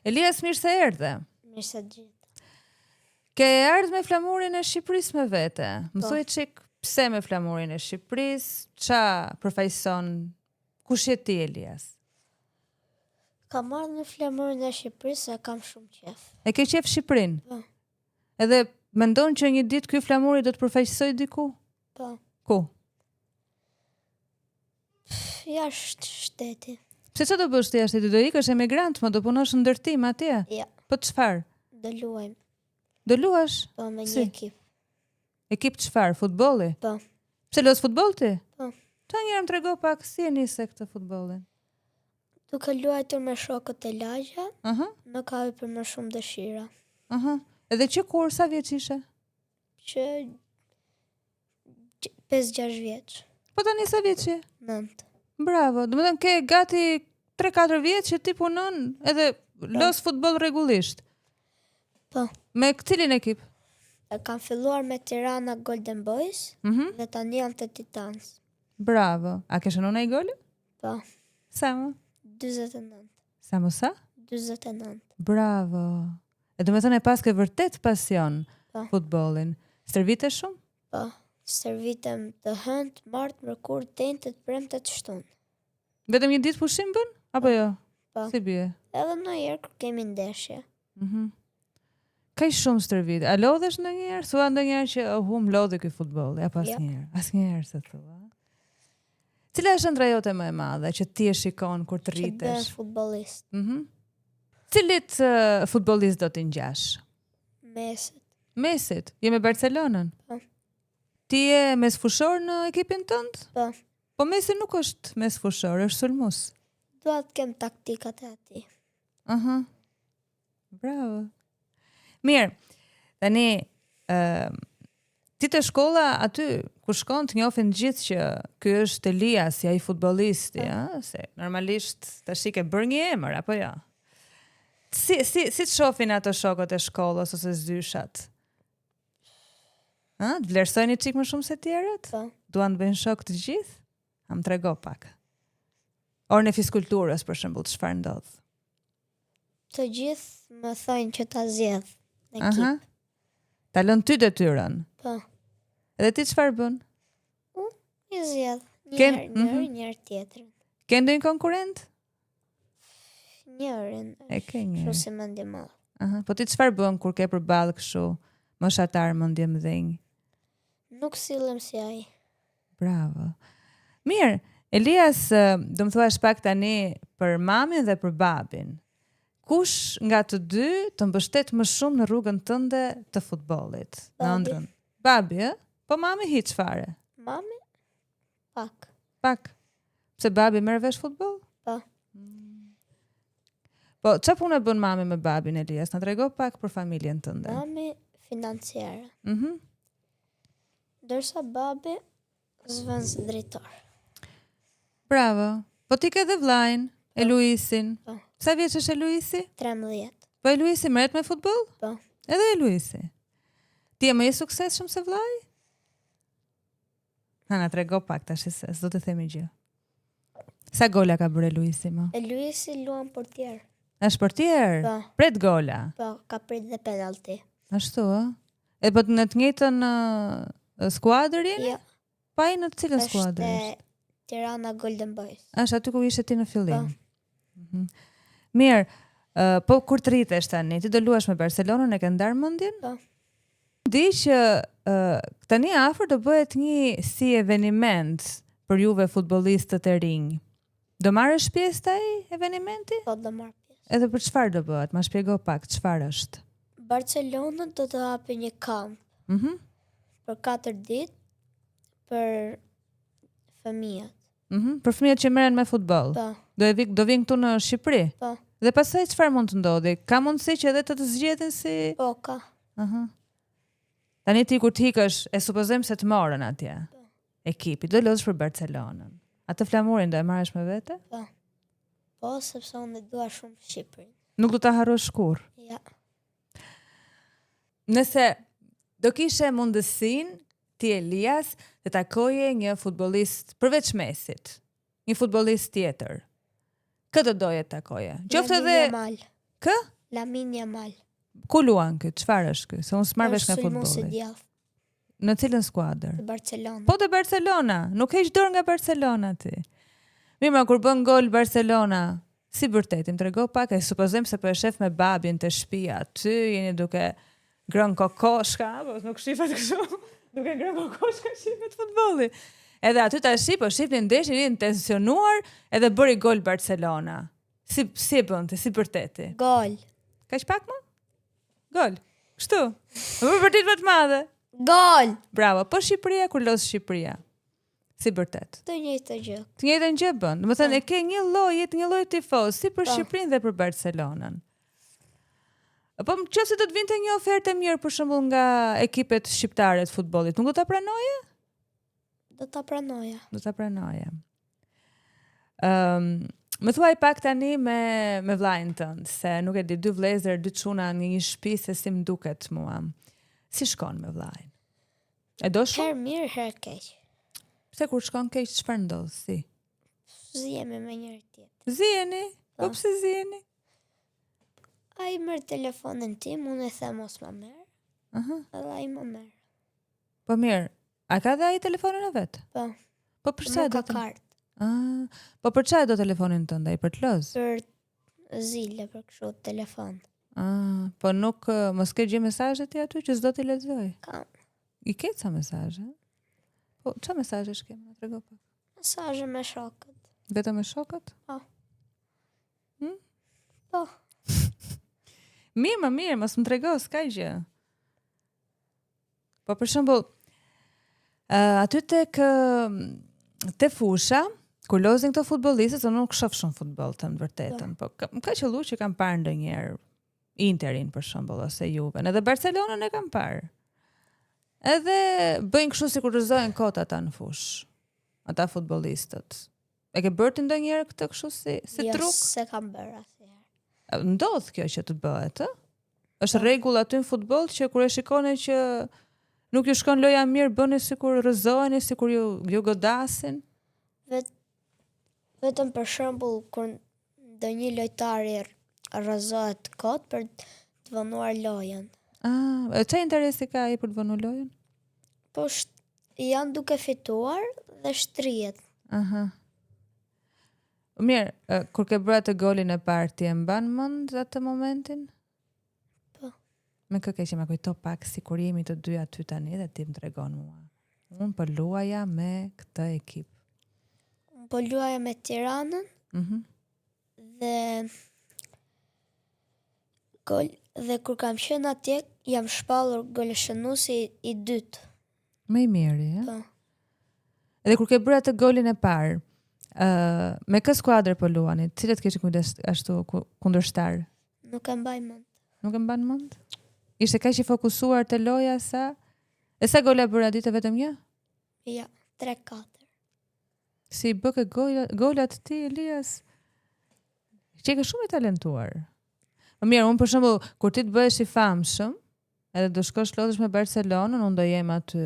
Elias, mirë se erdhe. Mirë se gjithë. Ke ardhur me flamurin e Shqipërisë me vete. Më thuaj çik pse me flamurin e Shqipërisë, ça përfaqëson, kush je ti Elias? Kam ardhur me flamurin e Shqipërisë e kam shumë qef. E ke qef Shqipërinë? Po. Edhe mendon që një ditë ky flamuri do të përfaqësoj diku? Po. Ku? Jashtë shteti. Pse çfarë do bësh ti jashtë? Do ikësh emigrant, më do punosh në ndërtim atje? Ja. Po çfarë? Do luajmë. Do luash? Po me Si? një ekip. Ekip çfarë? Futbolli? Po. Pse los futboll ti? Po. Ta njëherë më trego pak si e nise këtë futbollin. Duke luajtur me shokët e lagja, Aha. më ka hyrë më shumë dëshira. Aha. Edhe që kur sa vjeç ishe? Që 5-6 vjeç. Po tani sa vjeç je? 9. Bravo. Domethënë ke gati 3-4 vjeç që ti punon edhe los futboll rregullisht. Po. Me cilin ekip? E kam filluar me Tirana Golden Boys dhe tani jam te Titans. Bravo. A ke shënuar ai gol? Po. Sa më? 49. Sa më sa? 49. Bravo. E domethënë e pas ke vërtet pasion Po. futbollin. Stërvite shumë? Po. Servitem të hënt, martë, mërkurë, tentet, premtet, shtunë. Vetëm një ditë pushim bën? Apo jo? Po. Si bie? Edhe ndonjëherë kur kemi ndeshje. Ka shumë stërvite. A lodhesh ndonjëherë? Thua ndonjëherë që hum lodhe ky futbolli, apo asnjëherë? Asnjëherë se thua. Cila është ëndra jote më e madhe që ti e shikon kur të Që bëhen rritesh? futbollist. Cilit futbollist do t'i ngjash? Mesit. Mesit, je me Barcelonën? Po. Ti je mesfushor në ekipin tënd? Po. Po Messi nuk është mesfushor, është sulmues. Dua të kem taktikat e ati. Aha. Bravo. Mirë. Tani ti te shkolla aty ku shkon të njohin gjithë që ky është Elias, ai futbollisti, se normalisht tash i ke bërë një emër apo jo? Si të shohin ato shokët e shkollës ose zyshat? Të vlerësojnë çik më shumë se tjerët? Po. Duan të bëjnë shok të gjithë? Am trego pak. Orën e fiskulturës për shembull, çfarë ndodh? Të gjithë më thonë që ta zgjedh në ekip. Ta lën ty detyrën. Po. Edhe ti çfarë bën? I zgjedh. Ken- Njëherë tjetrën. Ke ndonjë konkurrent? Njërin. E ke një. Kështu si mendje madhe. Aha, po ti çfarë bën kur ke përballë kështu moshatar mendje mëdhenj? Nuk sillem si ai. Bravo. Mirë, Elias, do më thuash pak tani për mamin dhe për babin. Kush nga të dy të mbështet më shumë në rrugën tënde të futbollit? Në Babi. ëndrrën. Babi, ë? Po mami hiç fare. Mami? Pak. Pak. Pse babi merr vesh futboll? Po. Po, çfarë punë bën mami me babin Elias? Na trego pak për familjen tënde. Mami financiare. Mhm. Dërsa babi zvënës drejtor. Bravo. Po ti ke dhe vllajin, e Luisin. Po. Sa vjeç është e Luisi? 13. Po e Luisi merret me futboll? Po. Edhe e Luisi. Ti je më i suksesshëm se vllai? Na trego pak tash se s'do të themi gjë. Sa gola ka bërë Luisi më? E Luisi luan portier. Është portier? Po. Pret gola. Po, ka prit dhe penalti. Ashtu, ë? E po në të njëjtën skuadër jeni? Jo. Pa i në të cilën skuadër? Është Tirana Golden Boys. Është aty ku ishe ti në fillim. Mirë, po kur të rritesh tani, ti do luash me Barcelonën, e ke ndar mendjen? Po. Di që tani afër do bëhet një si eveniment për juve futbollistët e rinj. Do marrësh pjesë te ai evenimenti? Po, do marr pjesë. Edhe për çfarë do bëhet? Ma shpjego pak, çfarë është? Barcelona do të hapi një kamp për 4 ditë për fëmijët. Për fëmijët që merren me futboll. Po. Do vinë këtu në Shqipëri? Po. Dhe pastaj çfarë mund të ndodhi? Ka mundësi që edhe të zgjedhin si Po, ka. Tani ti kur t'ikësh, e supozojmë se të morën atje. Ekipi, do lodhesh për Barcelonën. Atë flamurin do e marrësh me vete? Po. Po, sepse unë dua shumë Shqipërinë. Nuk do ta harrosh kurrë. Ja. Nëse do kishe mundësinë ti Elias të takoje një futbollist përveç Messit, një futbollist tjetër. Kë do doje të takoje? Qoftë edhe Yamal. kë? Lamine Yamal. Ku luan këtë? Çfarë është ky? Se unë s'marr vesh nga Sulmuesi futbolli. djath Në cilën skuadër? të Barcelona. Po të Barcelona, nuk heq dorë nga Barcelona ti. Mirë, kur bën gol Barcelona, si vërtetim, trego pak, e supozojmë se po e shef me babin të shtëpia, aty jeni duke grën kokoshka, po nuk shifat kështu, duke grën kokoshka shifet futbolli. Edhe aty tash po shifnin ndeshjen e tensionuar, edhe bëri gol Barcelona. Si e bënte, si vërteti? Gol. Kaq pak më? Gol. Kështu. Më vërtet më të madhe. Gol. Bravo. Po Shqipëria kur los Shqipëria. Si vërtet. Të njëjtë gjë. Të njëjtën gjë bën. Do të thënë e ke një lloj tifoz si për Shqipërinë dhe për Barcelonën. Po nëse do të vinte një ofertë e mirë për shembull nga ekipet shqiptare të futbollit, nuk do ta pranoje? Do ta pranoja. Do ta pranoje. Më thuaj pak tani me vllajën tënd, se nuk e di, 2 vëllezër, 2 çuna në një shtëpi, se si më duket mua. Si shkon me vllajën? E do shumë? Herë mirë, herë keq. Pse kur shkon keq çfarë ndodh si? Zihemi me njëri tjetër. Ziheni? Po pse ziheni? Ai merr telefonin tim, unë e them mos ma merr. Aha. Edhe ai më merr. Po mirë, a ka dhe ai telefonin e vet? Po. Po për çfarë Nuk do ka kartë. Po për çfarë do telefonin tënd, ai për të lëz? Për zile, për kështu telefon. Po nuk mos ke gjë mesazhet ti aty që s'do t'i lexoj. Kam. I ke ca mesazhe? Po çfarë mesazhesh ke? Më trego pak. Mesazhe me shokët. Vetëm me shokët? Po. Hm? Po. Mirë, mos më trego, s'ka gjë. Po për shembull, aty te fusha, kur lozin këto futbollistët, unë nuk shoh shumë futboll, të thënë vërtetën, po më ka qellu që kam parë ndonjëherë Interin për shembull ose Juven, edhe Barcelonën e kam parë. Edhe bëjnë kështu sikur rrëzojnë kot ata në fush. Ata futbollistët. E ke bërë ti ndonjëherë këtë kështu si truk? Jo, se kam bërë asnjëherë. Ndodh kjo që të bëhet, ë? Është rregull aty në futboll që kur e shikoni që nuk ju shkon loja mirë, bëni sikur rrëzoheni, sikur ju godasin. Vetëm për shembull kur ndonjë lojtari rrëzohet kot për të vonuar lojën. Çfarë interesi ka ai për të vonuar lojën? Po janë duke fituar dhe shtrihet. Aha. Mirë, kur ke bërë atë golin e parë, ti e mban mend atë momentin? Po. Me kë që më kujto pak si kur jemi të dy aty tani dhe ti më tregon mua. Unë po luaja me këtë ekip. Unë po luaja me Tiranën. Dhe kur kam qenë atje, jam shpallur goleshënuesi i dytë. Më i miri, Po. Edhe kur ke bërë atë golin e parë, me kë skuadër po luani? Cilët kishin kujdes ashtu kundërshtar? Nuk e mbaj mend. Nuk e mban mend? Ishte kaq i fokusuar te loja sa? E sa gola bëra ditë vetëm një? Ja, 3-4. Si bëke golat ti, Elias? Që ke shumë i talentuar. Mirë, unë për shembull, kur ti të bëhesh i famshëm, edhe do shkosh lodhesh me Barcelonën, unë do jem aty.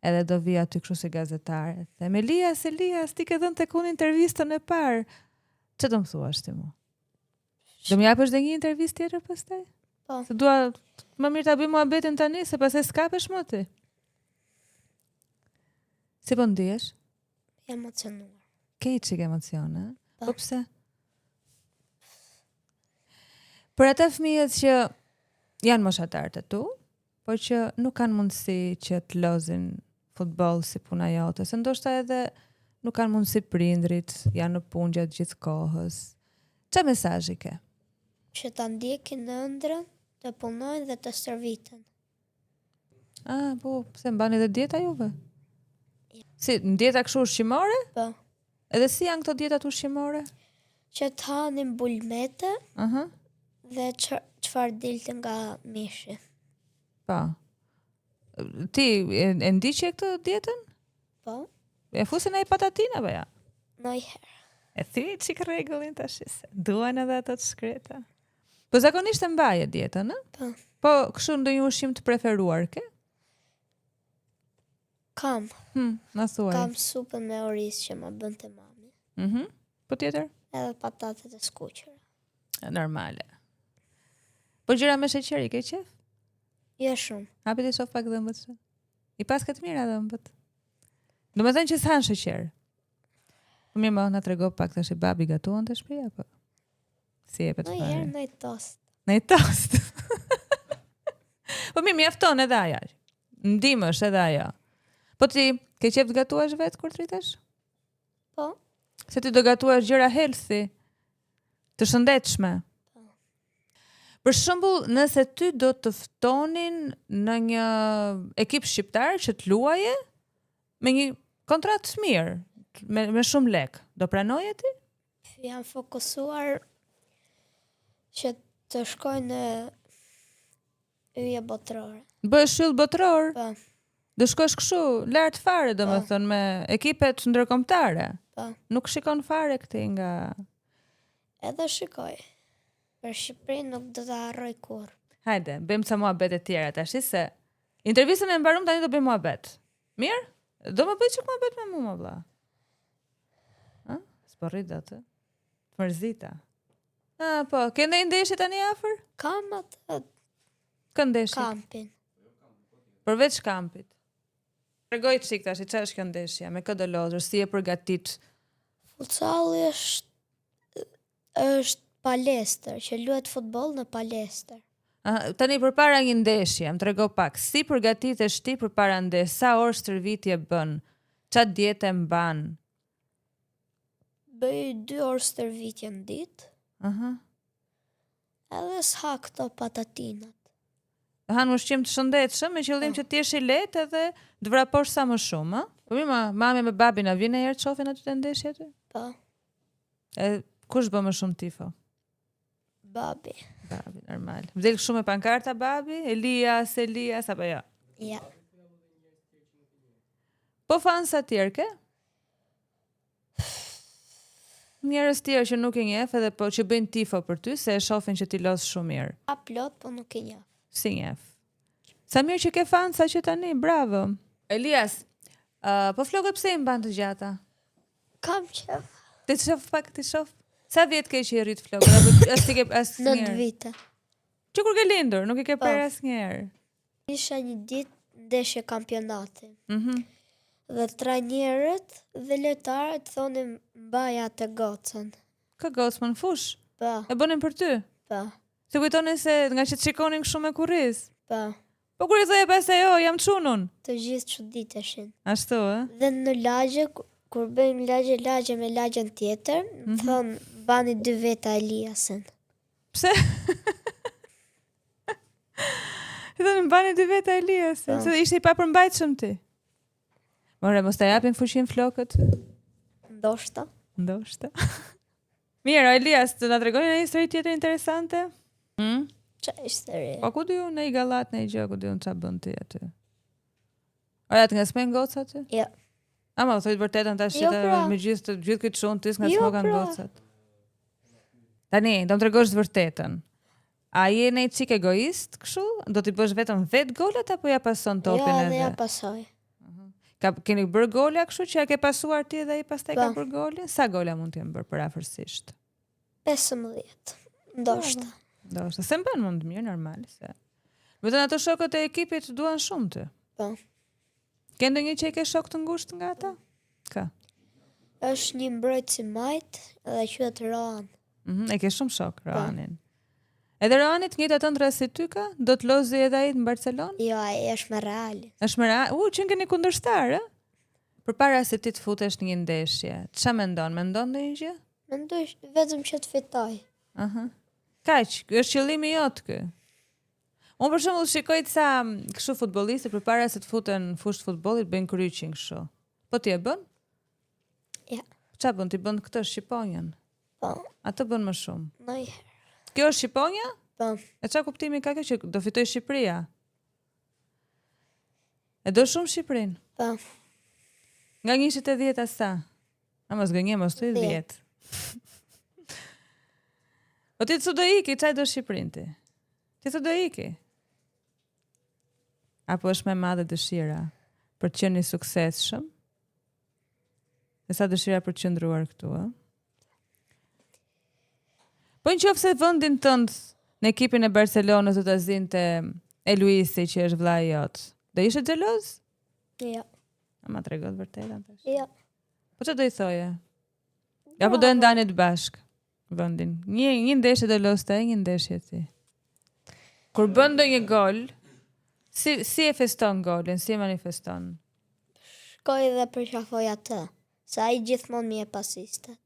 Edhe do vi aty kështu si gazetare. Them Elias, ti ke dhënë tek unë intervistën e parë. Ç'do të më thuash ti mua? Do më japësh edhe një intervistë tjetër pastaj? Po. Se dua më mirë ta bëj muhabetin tani, se pastaj s'kapesh më ti. Si po ndihesh? Emocionuar. Ke çik emocione? Po. Po pse? Për ata fëmijët që janë moshatar të tu, por që nuk kanë mundësi që të lozin futboll si puna jote, se ndoshta edhe nuk kanë mundësi prindrit, janë në punë gjatë gjithë kohës. Çfarë mesazhi ke? Që ta ndjekin ëndrrën, të punojnë dhe të stërviten. Po, pse mbani edhe dieta juve? Si, në dieta kështu ushqimore? Po. Edhe si janë këto dietat ushqimore? Që të hanin bulmete dhe çfarë dilte nga mishi. Po. Ti e ndiqe këtë dietën? Po. E fusin ai patatina apo ja? Ndonjëherë. E thi çik rregullin tash se duan edhe ato të shkreta. Po zakonisht e mbaje dietën, ë? Po. Po kështu ndonjë ushqim të preferuar ke? Kam. Na thuaj. Kam supën me oriz që më bënte mami. Po tjetër? Edhe patatet e skuqura. Normale. Po gjëra me sheqer i ke qef? Jo shumë. Hapi të shoh pak dhëmbët. I pas ka të mira dhëmbët. Do të thënë që s'han sheqer. Po mirë, më na trego pak tash e babi gatuan të shtëpia apo? Si e pet Në fare? herë në tost. Në tost. Po mirë, mjafton edhe ajo. Ndihmësh edhe ajo. Po ti ke qef të gatuash vetë kur të rritesh? Po. Se ti do gatuash gjëra healthy, të shëndetshme. Për shembull, nëse ty do të ftonin në një ekip shqiptar që të luaje me një kontratë të mirë, me shumë lek, do pranoje ti? Jam fokusuar që të shkoj në yje botërore. Bësh shyll botror, Po, do shkosh kështu lart fare, domethënë me ekipet ndërkombëtare. po. Nuk shikon fare këtë nga Edhe shikoj. Për Shqipërinë nuk do të harroj kur. Hajde, bëjmë ca muhabet e tjera tash se intervistën e mbarum tani do bëjmë muhabet. Mirë? Do më bëj çik muhabet me mua, vlla. Ha? S'po rrit atë. Mërzita. Po, ke ndonjë ndeshje tani afër? Kam atë Këndeshje. kampin. Përveç kampit. Tregoj çik tash, çfarë është kjo ndeshja? Me kë do lodhesh? Si e përgatit? Futsalli është palestër, që luhet futboll në palestër. Tani përpara një ndeshje, më trego pak, si përgatitesh ti përpara ndeshjes? Sa orë stërvitje bën? Çfarë dietë mban? Bëj 2 orë stërvitje në ditë, Aha. edhe s'ha këto patatinat. Han ushqim të shëndetshëm me qëllim që të jesh i lehtë edhe të vraposh sa më shumë, ëh? Po mirë, mami me babin a vjen herë të shohin aty të ndeshjet? Po, E kush bën më shumë tifo? babi. Babi, normal. Vdel shumë me pankarta babi, Elias apo jo? Ja. Po fan sa tjerë ke? Njerëz tjerë që nuk e njeh edhe po që bëjnë tifo për ty se e shohin që ti lodh shumë mirë. A plot, po nuk e njeh. Si njef. Sa mirë që ke fan sa që tani, bravo. Elias, po flokët pse i mban të gjata? Kam qef. Ti shof pak, ti shof. Sa vjet ke që i rrit flokët? Apo as ti ke as 9 njerë? vite. Që kur ke lindur, nuk i ke Po. parë asnjëherë. Isha një ditë ndeshje kampionati. Mhm. Dhe trajnerët dhe lojtarët thonin mbaj atë gocën. Ka gocë në fush. Po, E bënin për ty. po, Se kujtonin se nga që të shikonin kështu me kurriz. po. Po kur i thoje pastaj, jam çunun. Të gjithë çuditeshin. Ashtu, ë? Dhe në lagje, kur bëjmë lagje me lagjen tjetër, thonë bani 2 veta Eliasin. Pse? Edhe në bani 2 veta Elias. Po. Se ishte i papërmbajtshëm ti. More, mos ta japin fushin flokët. Ndoshta. Ndoshta. Mirë, Elias, të na tregoni një histori tjetër interesante? Qa ishte re? Po ku di unë në i gallat në i gjë, ku di unë qa bën ti aty? Oja, të nga s'men gocat aty? Jo. Ama, thojtë vërtetën tash Jo, që pra. me gjithë këtë shumë tis nga Jo, s'mokan pra. gocat. Tani, do më tregosh të vërtetën. A je në i qik egoist, kështu? Do t'i bësh vetëm vetë golat, apo ja pason Jo, topin edhe edhe? ja pasoj. Keni bërë gola kështu që ja ke pasuar ti dhe i pastaj ka Po. bërë golin? Sa gola mund t'jem bërë për afërsisht? 15. Ndoshta. Ndoshta, se mban mund mirë, normal, se. Vetëm ato shokët e ekipit duan shumë ty. Po. Ke ndonjë që i ke shok të ngushtë nga ata? Ka. Është një mbrojtës i majt edhe quhet Roan. E ke shumë shok, Roanin. Edhe Roani të njëjtë atën rreth si ty ka? Do të lozi edhe ai në Barcelonë? Jo, ai është me Realin. Është më që keni kundërshtar, ë? Përpara se ti të futesh në një ndeshje, ç'a mendon? Mendon ndonjë gjë? Mendoj vetëm që të fitoj. Aha. Kaq, ky është qëllimi jot ky. Unë për shembull shikoj sa kështu futbollistë përpara se të futen në fushë të futbollit bëjnë kryqin kështu. Po ti e bën? Ja. Ç'a bën? Ti bën këtë shqiponjën. Po, Atë bën më shumë. ndonjëherë. Kjo është shqiponja? Po, E ç'a kuptimi ka kjo që do fitoj Shqipëria? E do shumë Shqipërinë? po. Nga 1 e sa? A mos gënje, mos të 10. Po ti të do iki, qaj do Shqipërinë ti? Ti të do iki? Apo është me madhe dëshira për të qenë i suksesshëm? E sa dëshira për të qëndruar këtu, ë? Po në qoftë se vendin tënd në ekipin e Barcelonës do ta zinte e Luisi që është vllai jot. Do ishe xheloz? Ja. Ma tregot vërtetën tash. Ja. Po çfarë do i thoje? Apo do e ndanit bashk vendin. Një ndeshje do loste, një ndeshje ti. Kur bën ndonjë gol, si e feston golin, si e manifeston? Shkoj dhe përqafoj atë, se ai gjithmonë mi e pasistet.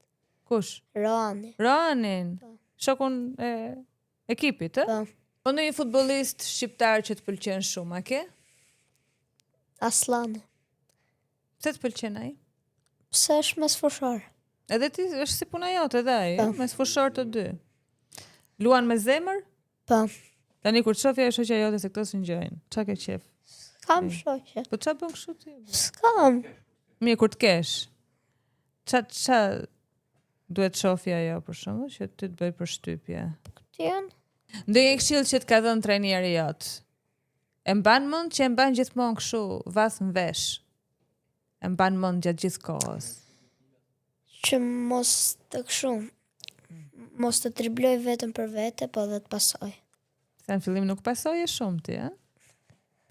Kush? Roani. Roanin. Shokun e ekipit, ë? Po. Po ndonjë futbollist shqiptar që të pëlqen shumë, a ke? Aslani. Pse të pëlqen ai? Pse është mes fushor. Edhe ti është si puna jote edhe ai, Po. mes fushor të dy. Luan me zemër? Po. Tani kur të shohja e shoqja jote se këto s'ngjojnë, çka ke qef? Kam shoqe. Po ç'a bën kështu ti? S'kam. Mirë kur të kesh. Ça duhet shofja ajo për shembull që ti të bëj përshtypje. Tjen? Ndonjë këshill që të ka dhënë trajneri jot. E mban mend që e mban gjithmonë kështu vath në vesh. E mban mend gjatë gjithë kohës. Që mos të këshu. Mos të dribloj vetëm për vete, po dhe të pasoj. Se në fillim nuk pasoje shumë ti, a?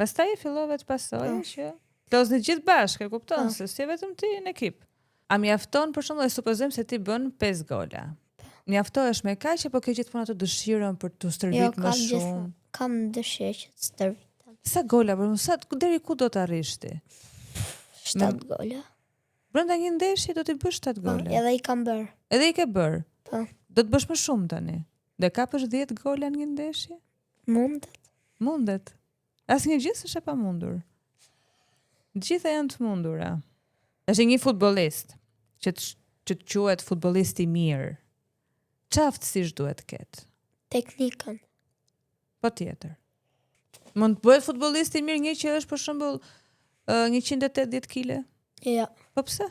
Pastaj e fillove të pasoje që lozni gjithë bashkë, e kupton se si vetëm ti në ekip. A mjafton për shembull e supozojmë se ti bën 5 gola. Mjaftohesh me kaq apo ke gjithmonë atë dëshirën për të stërvit më shumë? Kam dëshirë që të stërvitem. Sa gola për deri ku do të arrish ti? 7 gola. Brenda një ndeshje do t'i bësh 7 gola. Edhe i kam bërë. Edhe i ke bërë. Po. Do të bësh më shumë tani. Dhe kapësh 10 gola në një ndeshje? Mundet. Mundet. Asnjë gjë s'është e pamundur. Gjitha janë të mundura. Është një futbollist që të quhet futbollist i mirë. Çfarë aftësish duhet të ketë? Teknikën. Po tjetër. Mund të bëhet futbollist i mirë një që është për shembull 180 kg? Ja. Po pse?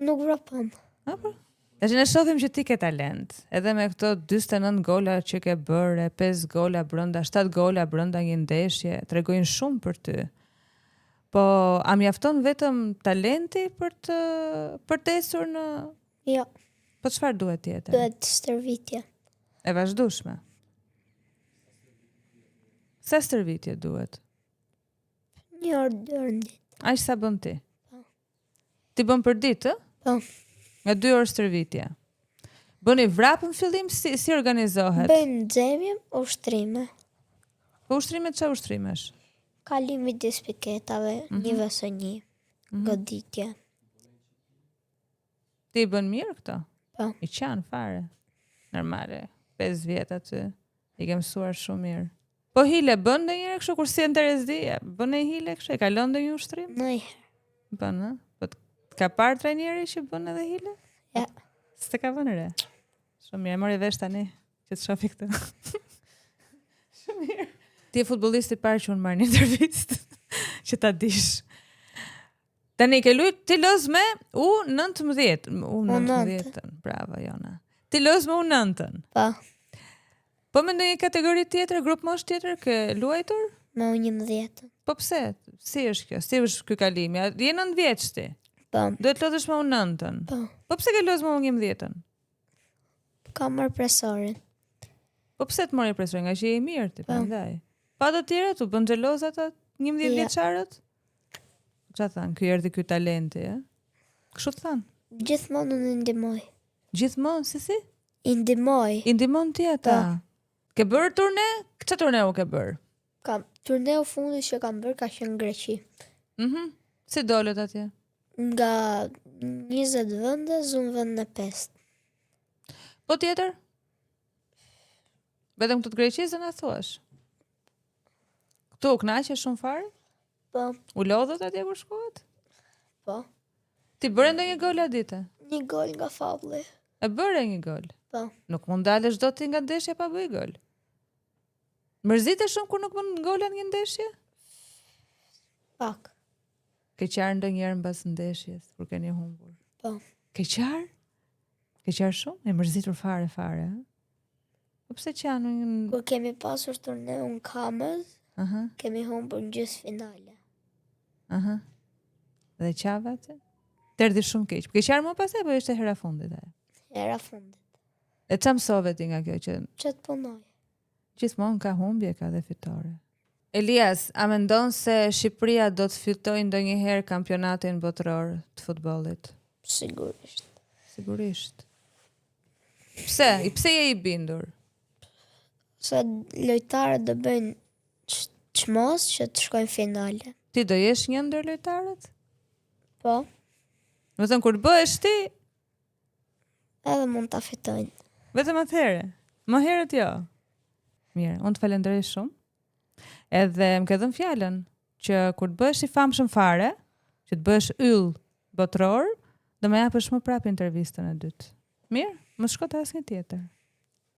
Nuk vrapon. Apo? Tash ne shohim që ti ke talent, edhe me këto 49 gola që ke bërë, 5 gola brenda, 7 gola brenda një ndeshje, tregojnë shumë për ty. Po a mjafton vetëm talenti për të ecur në? Ja. Po çfarë duhet tjetër? Duhet stërvitje. E vazhdueshme. Sa stërvitje duhet? 1 orë, 2 orë në ditë. Aq sa bën ti? Ti bën për ditë, ë? Po. Nga 2 orë stërvitje. Bëni vrapë në fillim, si organizohet? Bëjmë nxemje, ushtrime. Po ushtrimet çfarë ushtrimesh? Kalimi midis piketave, një vese një. Goditje. Ti bën mirë këto? Po. I qanë fare. Normale. 5 vjet aty. I ke mësuar shumë mirë. Po hile bën ndonjëherë kështu kur si në Terezi? Bën e hile kështu? E kalon ndonjë ushtrim? Ndonjëherë. Bën, ë? Po ka parë trajneri që bën edhe hile? Ja. S'te ka vënë re. Shumë mirë, mori vesh tani që të shofi këtë. Shumë mirë. Ti e futbollisti i parë që unë marr një intervistë që ta dish. Tani ke luajt ti loz me U19. U19. Bravo Jona. Ti loz me U9. Po. Po me ndonjë kategori tjetër, grup mosh tjetër ke luajtur? Me U11. Po pse? Si është kjo? Si është ky kalimi? Je 9 vjeç ti. Po. Duhet lodhesh me U9. Po. Po pse ke lodhur me U11? Kam marrë presorin. Po pse të mori presorin nga që je i mirë ti, prandaj. Pa të tjerët u bën xheloz ata 11 vjeçarët? Çfarë than? Ky erdhi ky talenti, ë? Kështu than. Gjithmonë unë ndihmoj. Gjithmonë si? I ndihmoj. I ndihmon ti ata. Ke bërë turne? Çfarë turneu ke bërë? Kam turneu fundit që kam bërë ka qenë në Greqi. Si dolët atje? Nga 20 vende, unë vend në 5. Po tjetër? Vetëm këtë të Greqisë na thuash. Këtu u kënaqe shumë fare? Po. U lodhët atje kur shkohet? Po. Ti bëre ndonjë gol atë ditë? Një gol nga fabulli. E bëre një gol? Po. Nuk mund dalësh dot ti nga ndeshja pa bëj gol. Mërzite shumë kur nuk bën gola në një ndeshje? Pak. Ke qarë ndonjëherë mbas ndeshjes kur keni humbur? Po. Ke qarë? Ke qarë shumë? E mërzitur fare, ë? Po pse qanë një... Kur kemi pasur turneu në Kamës, Aha. kemi humbur në gjysmë finale. Aha. Dhe qava atë? Të erdhi shumë keq. Ke qarë më pasaj, po ishte hera fundit ajo? Hera fundit. E ç'a mësove ti nga kjo që Që të punoj. Gjithmonë ka humbje, ka dhe fitore. Elias, a mendon se Shqipëria do të fitojë ndonjëherë kampionatin botëror të futbollit? Sigurisht. Sigurisht. Pse? Pse je i bindur? Se lojtarët do bëjnë çmos që të shkojnë finale. Ti do jesh një ndër lojtarët? Po, Do të thënë kur bëhesh ti, edhe mund ta fitojnë. vetëm atëherë. Më herët jo. Mirë, unë të falenderoj shumë. Edhe më ke dhënë fjalën që kur të bëhesh i famshëm fare, që të bëhesh yll botëror, do më japësh më prapë intervistën e dytë. Mirë, mos shko te asnjë tjetër.